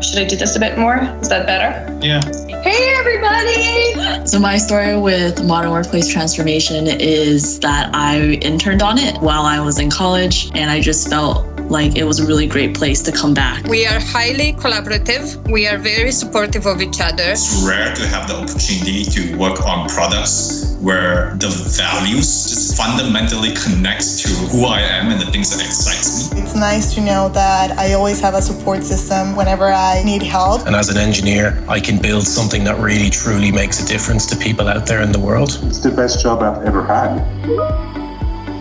Should I do this a bit more? Is that better? Yeah. Hey, everybody! So my story with Modern Workplace Transformation is that I interned on it while I was in college, and I just felt like it was a really great place to come back. We are highly collaborative. We are very supportive of each other. It's rare to have the opportunity to work on products where the values just fundamentally connects to who I am and the things that excites me. It's nice to know that I always have a support system whenever I need help. And as an engineer, I can build something that really, truly makes a difference to people out there in the world. It's the best job I've ever had.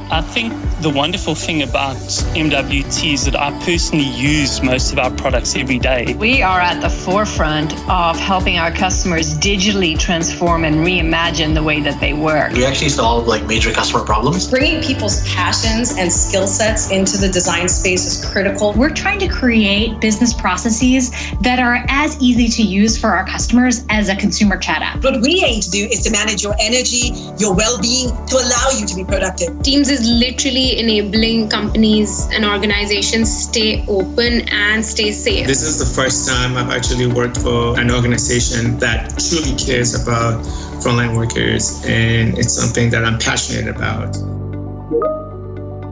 I think the wonderful thing about MWT is that I personally use most of our products every day. We are at the forefront of helping our customers digitally transform and reimagine the way that they work. We actually solve major customer problems. Bringing people's passions and skill sets into the design space is critical. We're trying to create business processes that are as easy to use for our customers as a consumer chat app. What we aim to do is to manage your energy, your well-being, to allow you to be productive. Teams is literally enabling companies and organizations stay open and stay safe. This is the first time I've actually worked for an organization that truly cares about frontline workers, and it's something that I'm passionate about.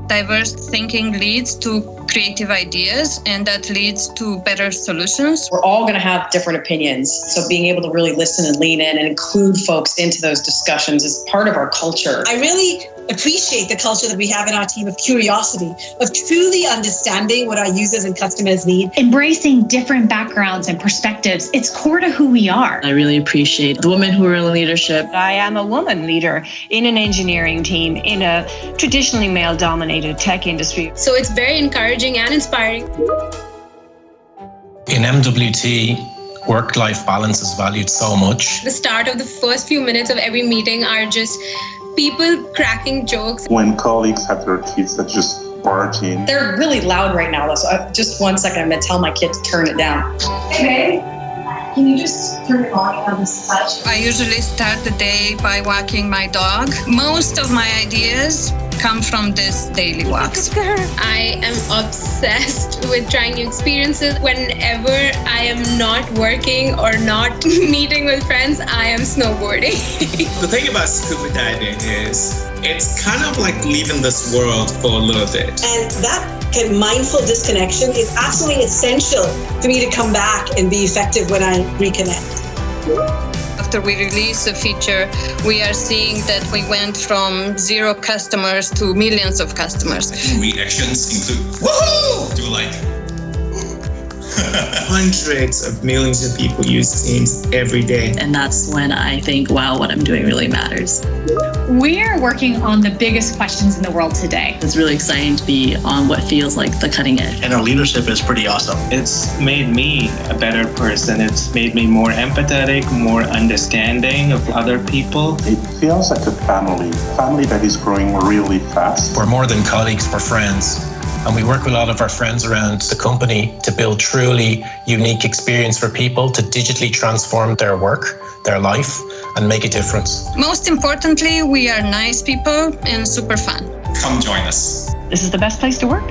Diverse thinking leads to creative ideas, and that leads to better solutions. We're all going to have different opinions, so being able to really listen and lean in and include folks into those discussions is part of our culture. I really appreciate the culture that we have in our team of curiosity, of truly understanding what our users and customers need. Embracing different backgrounds and perspectives, it's core to who we are. I really appreciate the women who are in leadership. I am a woman leader in an engineering team in a traditionally male-dominated tech industry. So it's very encouraging and inspiring. In MWT, work-life balance is valued so much. The start of the first few minutes of every meeting are just people cracking jokes. When colleagues have their kids that just barge in. They're really loud right now, though, so just 1 second, I'm going to tell my kid to turn it down. Hey, babe, can you just turn your volume on this side? I usually start the day by walking my dog. Most of my ideas come from this daily walks. I am obsessed with trying new experiences. Whenever I am not working or not meeting with friends, I am snowboarding. The thing about scuba diving is it's kind of like leaving this world for a little bit. And that kind of mindful disconnection is absolutely essential for me to come back and be effective when I reconnect. After we release a feature, we are seeing that we went from 0 customers to millions of customers. Reactions include, woohoo! Do like Hundreds of millions of people use Teams every day. And that's when I think, wow, what I'm doing really matters. We're working on the biggest questions in the world today. It's really exciting to be on what feels like the cutting edge. And our leadership is pretty awesome. It's made me a better person. It's made me more empathetic, more understanding of other people. It feels like a family that is growing really fast. We're more than colleagues, we're friends. And we work with a lot of our friends around the company to build truly unique experience for people to digitally transform their work, their life, and make a difference. Most importantly, we are nice people and super fun. come join us. This is the best place to work.